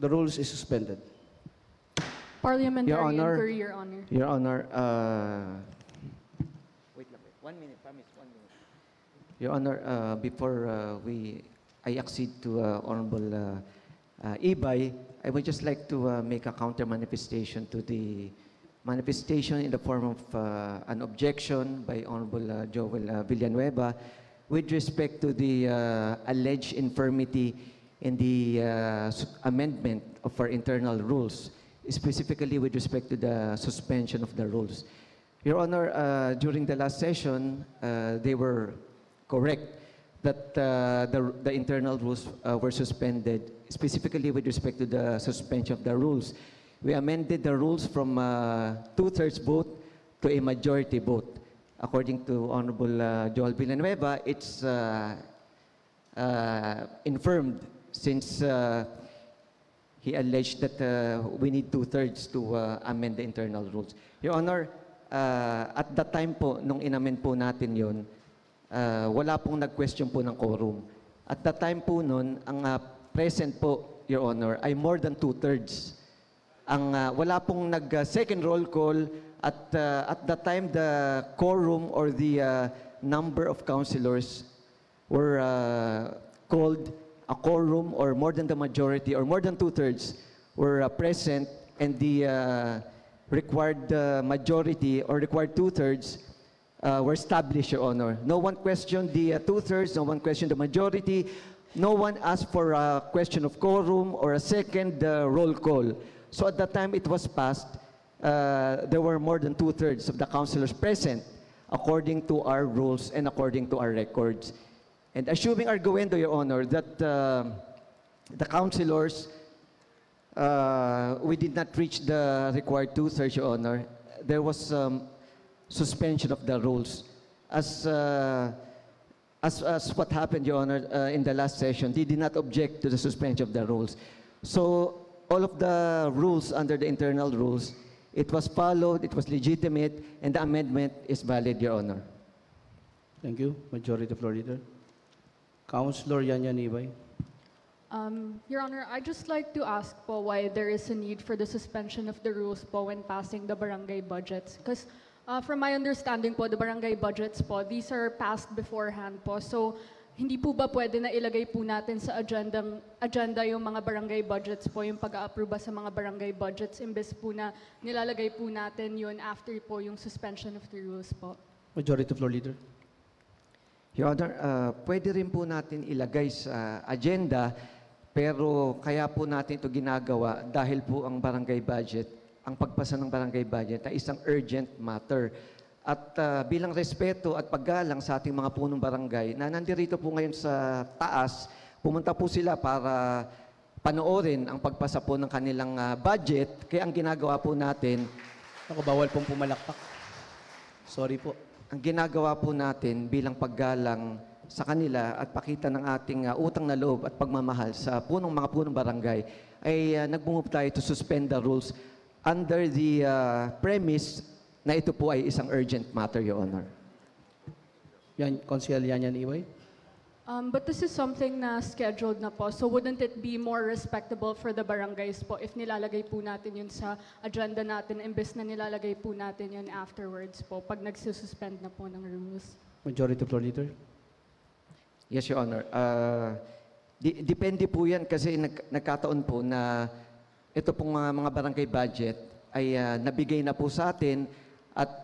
The rules is suspended. Parliamentary Your Honor. inquiry, Your Honor. Your Honor, Wait lang. 1 minute, promise. 1 minute. Your Honor, before I accede to Honorable Ibay, I would just like to make a counter manifestation to the manifestation in the form of an objection by Honorable Joel Villanueva with respect to the alleged infirmity in the amendment of our internal rules, specifically with respect to the suspension of the rules. Your Honor, during the last session, they were correct that the internal rules were suspended, specifically with respect to the suspension of the rules. We amended the rules from two-thirds vote to a majority vote. According to Honorable Joel Villanueva, it's infirmed since he alleged that we need two-thirds to amend the internal rules. Your Honor, at that time po, nung inamend po natin yun, wala pong nag-question po ng quorum. At that time po nun, ang present po, Your Honor, ay more than two-thirds. Wala pong nag-second roll call at that time the quorum or the number of councilors were called a quorum or more than the majority or more than two-thirds were present, and the required majority or required two-thirds were established, Your Honor. No one questioned the two-thirds, no one questioned the majority, no one asked for a question of quorum or a second roll call. So at that time it was passed, there were more than two-thirds of the councilors present according to our rules and according to our records. And assuming arguendo, Your Honor, that the councilors, we did not reach the required two-thirds, Your Honor, there was suspension of the rules. As what happened, Your Honor, in the last session, they did not object to the suspension of the rules. So all of the rules under the internal rules, it was followed, it was legitimate, and the amendment is valid, Your Honor. Thank you. Majority Floor Leader. Councilor Yan Ibay. Your Honor, I'd just like to ask po why there is a need for the suspension of the rules po when passing the barangay budgets. Because from my understanding po, the barangay budgets po, these are passed beforehand po. So hindi po ba pwede na ilagay po natin sa agenda yung mga barangay budgets po, yung pag-a-aproba sa mga barangay budgets, imbes po na nilalagay po natin yun after po yung suspension of the rules po? Majority Floor Leader. Your Honor, pwede rin po natin ilagay sa agenda, pero kaya po natin ito ginagawa dahil po ang barangay budget, ang pagpasa ng barangay budget ay isang urgent matter. At bilang respeto at paggalang sa ating mga punong barangay na nandirito po ngayon sa taas, pumunta po sila para panoorin ang pagpasa po ng kanilang budget. Kaya ang ginagawa po natin, Ako, bawal pong pumalakpak. Sorry po. ang ginagawa po natin bilang paggalang sa kanila at pakita ng ating utang na loob at pagmamahal sa mga punong barangay ay nag-move tayo to suspend the rules under the premise na ito po ay isang urgent matter, Your Honor. Councilor Yan Ibay. But this is something na scheduled na po. So wouldn't it be more respectable for the barangays po if nilalagay po natin yun sa agenda natin imbes na nilalagay po natin yun afterwards po pag nagsususpend na po ng rules? Majority Floor Leader. Yes, Your Honor. Depende po yan kasi nagkataon po na ito pong mga barangay budget ay nabigay na po sa atin at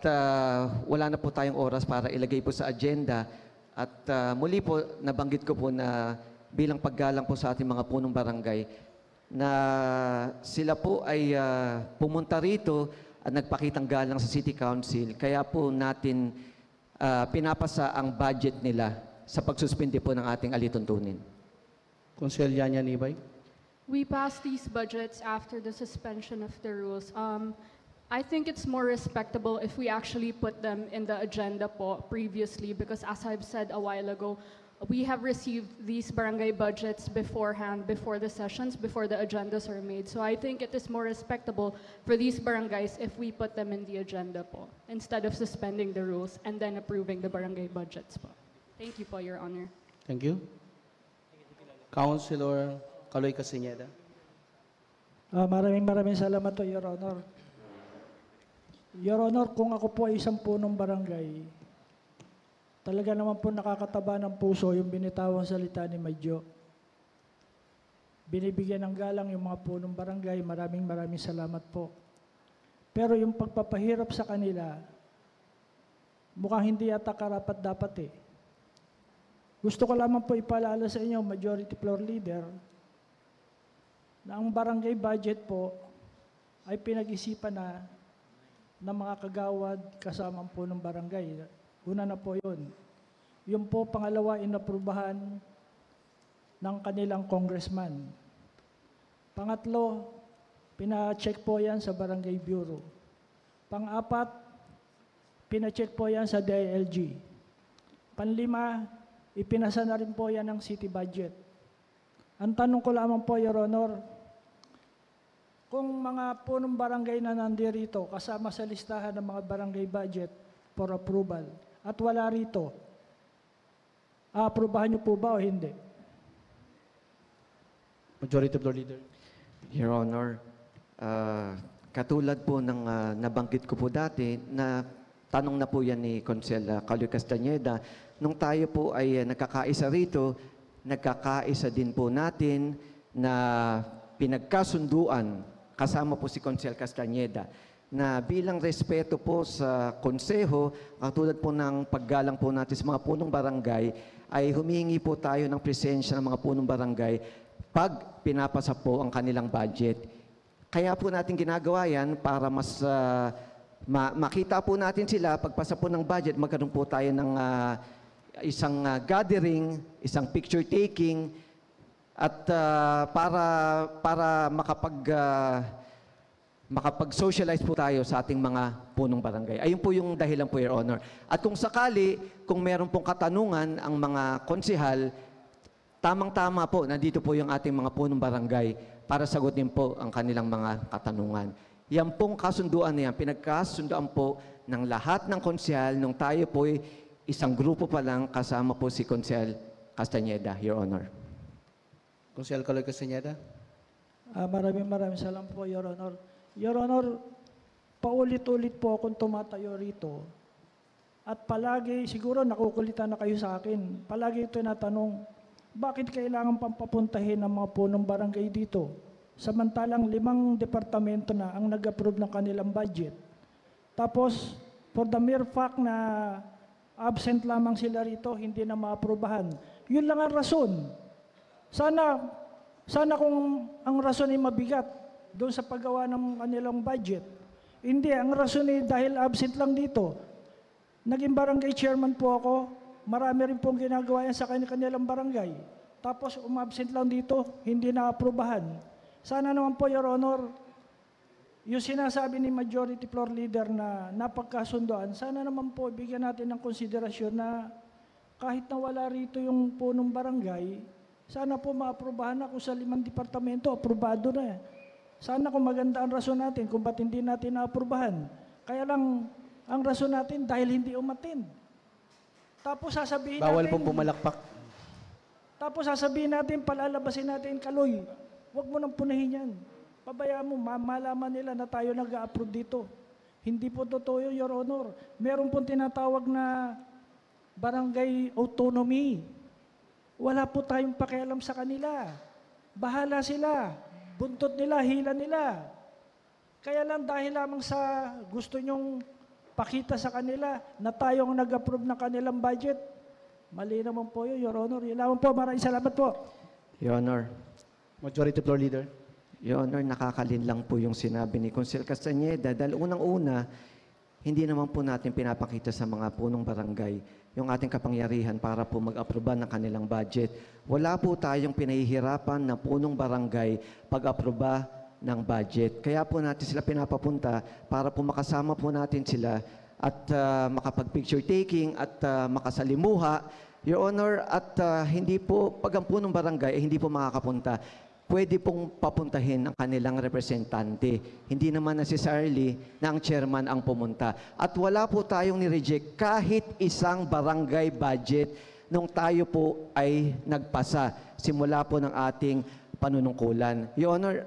wala na po tayong oras para ilagay po sa agenda. At muli po, nabanggit ko po na bilang paggalang po sa ating mga punong barangay na sila po ay pumunta rito at nagpakitang galang sa City Council. Kaya po natin pinapasa ang budget nila sa pagsuspindi po ng ating alituntunin. Councilor Yan Ibay. We passed these budgets after the suspension of the rules. I think it's more respectable if we actually put them in the agenda po previously because as I've said a while ago, we have received these barangay budgets beforehand, before the sessions, before the agendas are made. So I think it is more respectable for these barangays if we put them in the agenda po instead of suspending the rules and then approving the barangay budgets po. Thank you po, Your Honor. Thank you. Councilor Caloy Castañeda. Maraming salamat po, Your Honor. Your Honor, kung ako po ay isang punong barangay, talaga naman po nakakataba ng puso yung binitawang salita ni Madjo. Binibigyan ng galang yung mga punong barangay. Maraming salamat po. Pero yung pagpapahirap sa kanila, mukhang hindi yata karapat dapat eh. Gusto ko lamang po ipaalala sa inyo, Majority Floor Leader, na ang barangay budget po ay pinag-isipan na ng mga kagawad kasama po ng barangay. Una na po yun. Yung po pangalawa, inaprubahan ng kanilang congressman. Pangatlo, pina-check po yan sa Barangay Bureau. Pang-apat, pina-check po yan sa DILG. Panlima, ipinasa na rin po yan ng city budget. Ang tanong ko lamang po, Your Honor, kung mga punong barangay na nandirito kasama sa listahan ng mga barangay budget for approval at wala rito, aaprubahan niyo po ba o hindi? Majority Floor Leader. Your Honor, katulad po ng nabanggit ko po dati, na tanong na po yan ni Consel Caloy Castañeda, nung tayo po ay nagkakaisa rito, nagkakaisa din po natin na pinagkasunduan, kasama po si Consel Castañeda, na bilang respeto po sa konseho, katulad po ng paggalang po natin sa mga punong barangay, ay humingi po tayo ng presensya ng mga punong barangay pag pinapasa po ang kanilang budget. Kaya po natin ginagawa yan para mas makita po natin sila, pagpasa po ng budget, magkaroon po tayo ng isang gathering, isang picture taking, at para makapag-socialize po tayo sa ating mga punong barangay. Ayun po yung dahilan po, Your Honor. At kung sakali, kung meron pong katanungan ang mga konsihal, tamang-tama po, nandito po yung ating mga punong barangay para sagutin po ang kanilang mga katanungan. Yan pong kasunduan na yan, pinagkasunduan po ng lahat ng konsihal nung tayo po isang grupo pa lang kasama po si Consel Castañeda, Your Honor. Consel Caloy Castañeda. Maraming salamat po, Your Honor. Your Honor, paulit-ulit po akong tumatayo rito. At palagi, siguro nakukulitan na kayo sa akin, palagi ito natanong, bakit kailangan pampapuntahin ng mga punong barangay dito? Samantalang 5 departamento na ang nag-approve ng kanilang budget. Tapos, for the mere fact na absent lamang sila rito, hindi na maaprubahan. Yun lang ang rason. Sana kung ang rason ay mabigat doon sa paggawa ng kanilang budget. Hindi, ang rason ay dahil absent lang dito. Naging barangay chairman po ako, marami rin pong ginagawa yan sa kanilang barangay. Tapos umabsent lang dito, hindi na-aprobahan. Sana naman po, Your Honor, yung sinasabi ni Majority Floor Leader na napagkasundoan, sana naman po bigyan natin ng konsiderasyon na kahit na wala rito yung punong barangay, sana po maaprobahan na kung sa 5 departamento, aprobado na. Sana kung maganda ang rason natin, kung ba't hindi natin naaprubahan. Kaya lang, ang rason natin dahil hindi umattend. Tapos sasabihin Bawal natin... pong pumalakpak. Tapos sasabihin natin, palalabasin natin, Kaloy, huwag mo nang punahin yan. Pabayaan mo, malaman nila na tayo nag-a-approve dito. Hindi po totoo yun, Your Honor. Meron pong tinatawag na barangay autonomy. Wala po tayong pakialam sa kanila. Bahala sila. Buntot nila, hila nila. Kaya lang dahil lamang sa gusto nyong pakita sa kanila na tayo ang nag-approve ng kanilang budget, mali naman po yun, Your Honor. Yun lamang po. Maraming salamat po. Your Honor. Majority Floor Leader. Your Honor, nakakalin lang po yung sinabi ni Consel Castañeda dahil unang-una, hindi naman po natin pinapakita sa mga punong barangay yung ating kapangyarihan para po mag-aproba ng kanilang budget. Wala po tayong pinahihirapan na punong barangay pag-aproba ng budget. Kaya po natin sila pinapapunta para po makasama po natin sila at makapag-picture taking at makasalimuha. Your Honor, at hindi po, pag ang punong barangay, hindi po makakapunta, pwede pong papuntahin ang kanilang representante. Hindi naman necessarily na ang chairman ang pumunta. At wala po tayong ni-reject kahit isang barangay budget nung tayo po ay nagpasa simula po ng ating panunungkulan. Your Honor,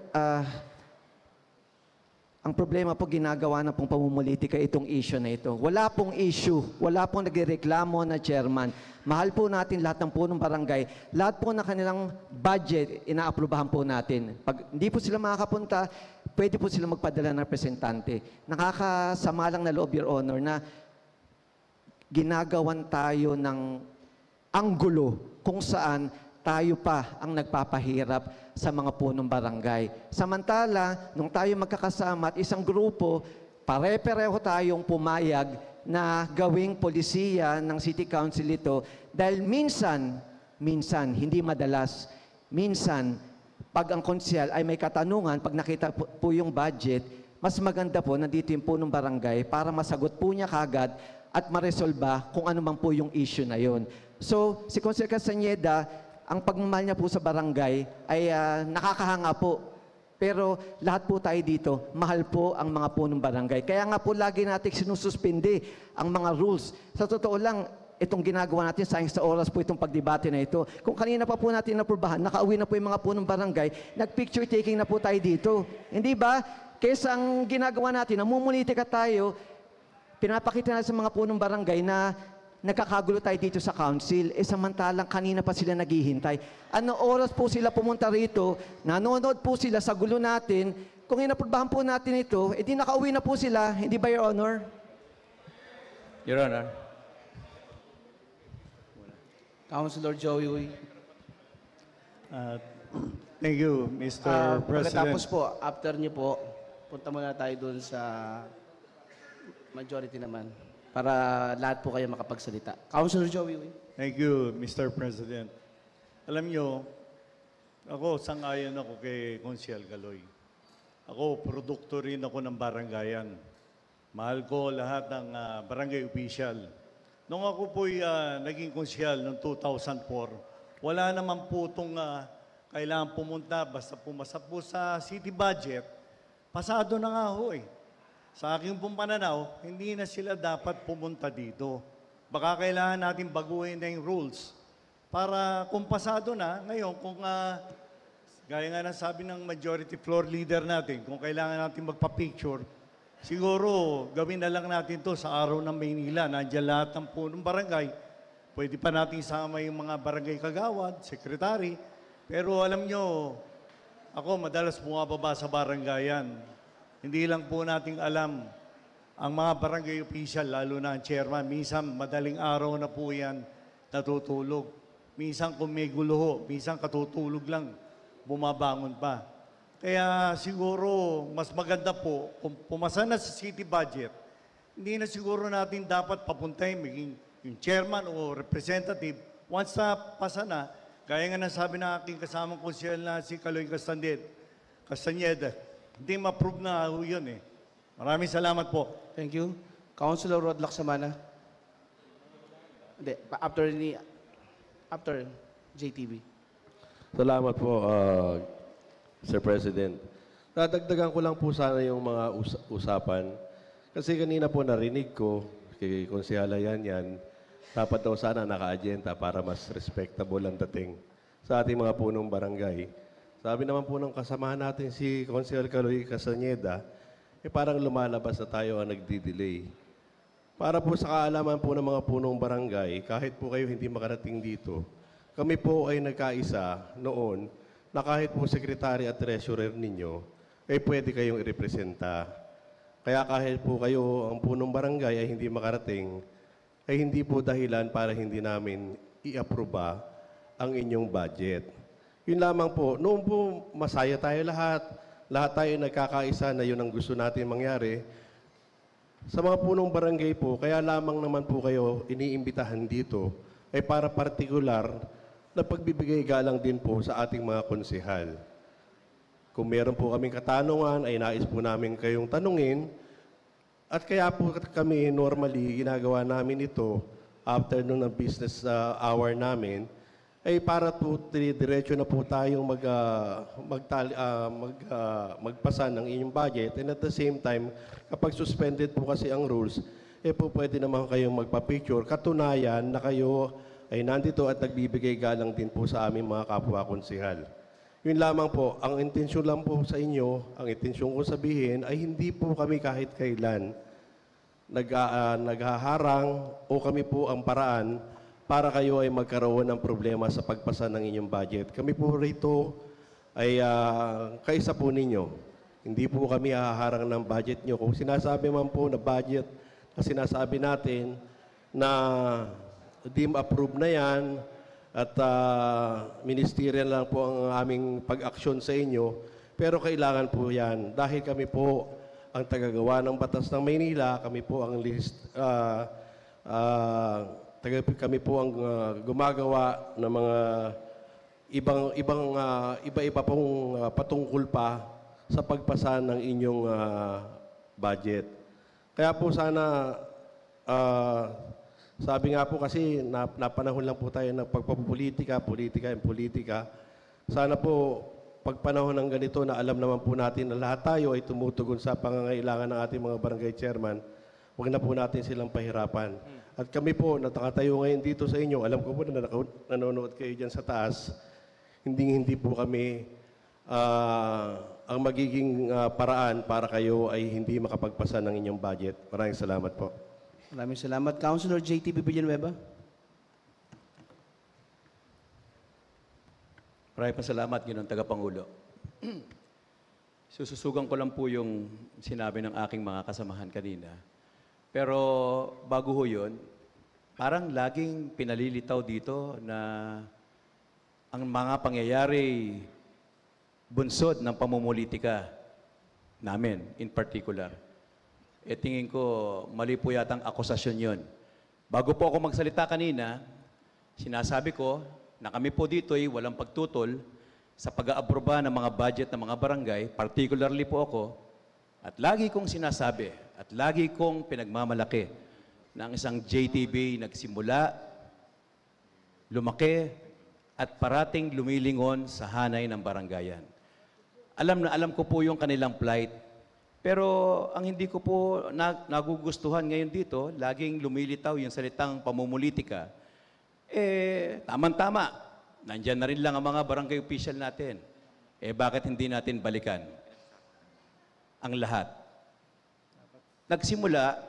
Ang problema po, ginagawa na pong pamumulitika itong issue na ito. Wala pong issue, wala pong nagreklamo na chairman. Mahal po natin lahat ng punong barangay. Lahat po na kanilang budget, inaaprubahan po natin. Pag hindi po sila makakapunta, pwede po sila magpadala ng representante. Nakakasama lang na loob, Your Honor, na ginagawan tayo ng anggulo kung saan tayo pa ang nagpapahirap sa mga punong barangay. Samantala, nung tayo magkakasama at isang grupo, pare-pareho tayong pumayag na gawing polisiya ng City Council ito dahil minsan, hindi madalas, minsan, pag ang konsyal ay may katanungan, pag nakita po yung budget, mas maganda po nandito yung punong barangay para masagot po niya kagad at maresolba kung ano man po yung issue na yon. So, si Consiel Castañeda, ang pagmamahal niya po sa barangay ay nakakahanga po. Pero lahat po tayo dito, mahal po ang mga punong barangay. Kaya nga po lagi natin sinususpindi ang mga rules. Sa totoo lang, itong ginagawa natin, sayang sa oras po itong pagdebate na ito. Kung kanina pa po natin napurbahan, nakauwi na po yung mga punong barangay, nag-picture taking na po tayo dito. Hindi ba? Kesa ang ginagawa natin, namumulitika tayo, pinapakita na sa mga punong barangay na nagkakagulo tayo dito sa council, samantalang kanina pa sila naghihintay. Ano oras po sila pumunta rito, nanonood po sila sa gulo natin, kung inaprubahan po natin ito, di nakauwi na po sila, hindi ba, Your Honor? Your Honor. Councilor Joey Uy. Thank you, Mr. President. Pagkatapos po, after niyo po, punta muna tayo doon sa majority naman para lahat po kayo makapagsalita. Councilor Joey Uy. Thank you, Mr. President. Alam nyo, ako, sang-ayon ako kay Consiel Galoy. Ako, produkto rin ako ng barangayan. Mahal ko lahat ng barangay official. Nung ako po'y naging konsyal noong 2004, wala naman po itong kailangan pumunta, basta pumasa po sa city budget, pasado na nga ho eh. Sa aking pong pananaw, hindi na sila dapat pumunta dito. Baka kailangan natin baguhin na yung rules para kung pasado na, ngayon kung gaya nga ng sabi ng majority floor leader natin, kung kailangan natin magpa-picture, siguro gawin na lang natin to sa araw ng Maynila. Nandiyan lahat ng punong barangay. Pwede pa natin isama yung mga barangay kagawad, sekretary. Pero alam nyo, ako madalas bumababa sa barangayan. Hindi lang po nating alam ang mga barangay official, lalo na ang chairman. Minsan, madaling araw na po yan natutulog. Minsan, kung may gulo, minsan katutulog lang, bumabangon pa. Kaya siguro, mas maganda po, kung pumasa na sa city budget, hindi na siguro natin dapat papuntahin, maging yung chairman o representative, once na pasa na, gaya nga nasabi ng aking kasamang konsyel na si Kaloy Castañeda, hindi ma-approve na yun eh. Maraming salamat po. Thank you. Councilor Rod Laksamana. Hindi, after JTV. Salamat po, Sir President. Dadagdagan ko lang po sana yung mga usapan. Kasi kanina po narinig ko, kay Konsehala yan, dapat daw sana naka-agenda para mas respectable ang dating sa ating mga punong barangay. Sabi naman po ng kasamahan natin si Consiel Kaloy Castañeda, parang lumalabas na tayo ang nagdi-delay. Para po sa kaalaman po ng mga punong barangay, kahit po kayo hindi makarating dito, kami po ay nagkaisa noon na kahit po secretary at treasurer ninyo, ay pwede kayong irepresenta. Kaya kahit po kayo ang punong barangay ay hindi makarating, ay hindi po dahilan para hindi namin i-aproba ang inyong budget. Yun lamang po, noon po masaya tayo lahat tayo nagkakaisa na yun ang gusto natin mangyari. Sa mga punong barangay po, kaya lamang naman po kayo iniimbitahan dito ay para partikular na pagbibigay galang din po sa ating mga konsehal. Kung meron po kaming katanungan, ay nais po namin kayong tanungin. At kaya po kami normally ginagawa namin ito after nung ng business hour namin, ay para po diretso na po tayong magpasa ng inyong budget. And at the same time, kapag suspended po kasi ang rules, po pwede naman kayong magpa-picture. Katunayan na kayo ay nandito at nagbibigay galang din po sa aming mga kapwa konsehal. Yun lamang po, ang intensyon lang po sa inyo, ang intensyon ko sabihin ay hindi po kami kahit kailan naghaharang o kami po ang paraan para kayo ay magkaroon ng problema sa pagpasa ng inyong budget. Kami po rito ay kaisa po ninyo. Hindi po kami haharang ng budget nyo. Kung sinasabi man po na budget na sinasabi natin na deem approved na yan at ministerial lang po ang aming pag-aksyon sa inyo, pero kailangan po yan dahil kami po ang tagagawa ng batas ng Maynila, kami po ang kami po ang gumagawa ng mga iba-iba pong patungkol pa sa pagpasa ng inyong budget. Kaya po sana sabi nga po kasi napanahon lang po tayo ng pagpapolitika, politika. Sana po pag panahon ng ganito na alam naman po natin na lahat tayo ay tumutugon sa pangangailangan ng ating mga barangay chairman, huwag na po natin silang pahirapan. At kami po, nakatayo ngayon dito sa inyo, alam ko po na nanonood kayo dyan sa taas, hindi po kami ang magiging paraan para kayo ay hindi makapagpasa ng inyong budget. Maraming salamat po. Maraming salamat. Councilor JTB Villanueva. Maraming pasalamat, Ginoong Tagapangulo. Sususugan ko lang po yung sinabi ng aking mga kasamahan kanina. Pero bago ho yun, parang laging pinalilitaw dito na ang mga pangyayari bunsod ng pamumulitika namin in particular. Tingin ko mali po yatang akusasyon yun. Bago po ako magsalita kanina, sinasabi ko na kami po dito ay walang pagtutol sa pag-aaproba ng mga budget ng mga barangay, particularly po ako, at lagi kong sinasabi at lagi kong pinagmamalaki na ang isang JTB nagsimula, lumaki, at parating lumilingon sa hanay ng barangayan. Alam na alam ko po yung kanilang plight, pero ang hindi ko po nagugustuhan ngayon dito, laging lumilitaw yung salitang pamumulitika. Tama-tama, nandyan na rin lang ang mga barangay official natin. Bakit hindi natin balikan ang lahat? Nagsimula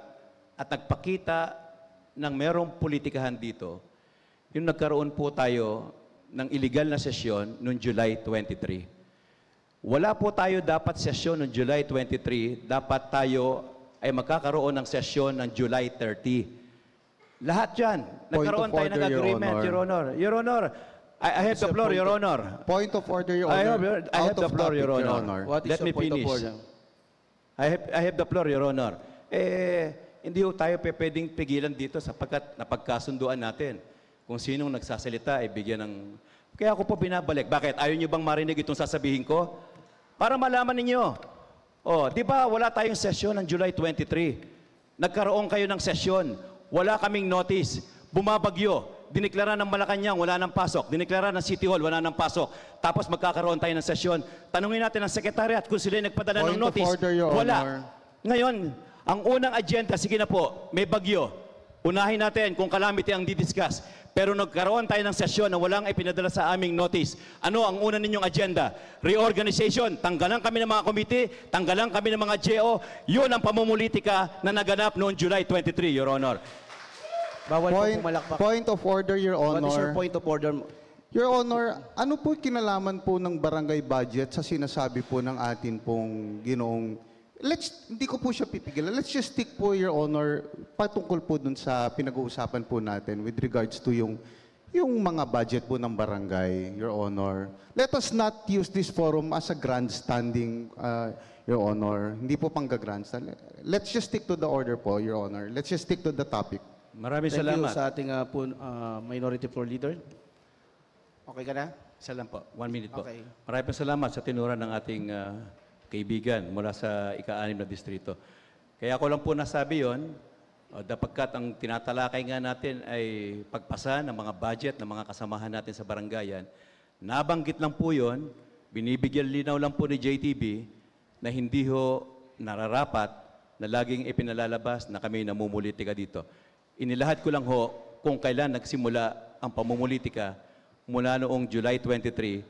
at nagpakita ng merong politikahan dito, yung nagkaroon po tayo ng illegal na sesyon noong July 23. Wala po tayo dapat sesyon noong July 23, dapat tayo ay magkakaroon ng sesyon ng July 30. Lahat yan. Nagkaroon tayo ng agreement, Your Honor. Your Honor, I have the floor, Your Honor. Point of order, Your Honor. I have the floor, Your Honor. What is Let your me point of finish. order? I have the floor, Your Honor. Hindi ho tayo pwedeng pigilan dito sapagkat napagkasunduan natin. Kung sinong nagsasalita ay bigyan ng... Kaya ako po binabalik. Bakit? Ayaw niyo bang marinig itong sasabihin ko? Para malaman ninyo. Di ba wala tayong sesyon ng July 23? Nagkaroon kayo ng sesyon. Wala kaming notice. Bumabagyo. Dineklara ng Malacanang, wala nang pasok. Dineklara ng City Hall, wala nang pasok. Tapos magkakaroon tayo ng sesyon. Tanungin natin ang Secretariat kung sila nagpadala ng notice. Point of order, Your wala. Honor. Ngayon, ang unang agenda, sige na po, may bagyo. Unahin natin kung calamity ang didiscuss. Pero nagkaroon tayo ng sesyon na walang ipinadala sa aming notice. Ano ang una ninyong agenda? Reorganization. Tanggalan kami ng mga komite, tanggalan kami ng mga GO. Yun ang pamumulitika na naganap noong July 23, Your Honor. Bawal po pumalakpak. Point of order, Your What is your Honor. point of order? Your Honor, ano po kinalaman po ng barangay budget sa sinasabi po ng atin pong ginoong... Hindi ko po siya pipigilan. Let's just stick po, Your Honor, patungkol po dun sa pinag-uusapan po natin with regards to yung mga budget po ng barangay, Your Honor. Let us not use this forum as a grandstanding, Your Honor. Hindi po pang grandstand. Let's just stick to the order po, Your Honor. Let's just stick to the topic. Maraming Thank you salamat. sa ating Minority Floor Leader. Okay ka na? Isa lang po. 1 minute po. Okay. Maraming salamat sa tinura ng ating kaibigan mula sa ika-6 na distrito. Kaya ako lang po nasabi yun, dapagkat ang tinatalakay nga natin ay pagpasa ng mga budget ng mga kasamahan natin sa barangayan. Nabanggit lang po yun, binibigyan linaw lang po ni JTB na hindi ho nararapat na laging ipinalalabas na kami namumulitika dito. Inilahad ko lang ho kung kailan nagsimula ang pamumulitika mula noong July 23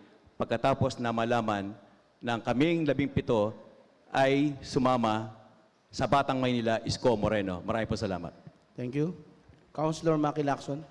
pagkatapos na malaman na ang kaming 17 ay sumama sa Batang Maynila Isko Moreno. Maraming po salamat. Thank you. Councilor Maki Lacson.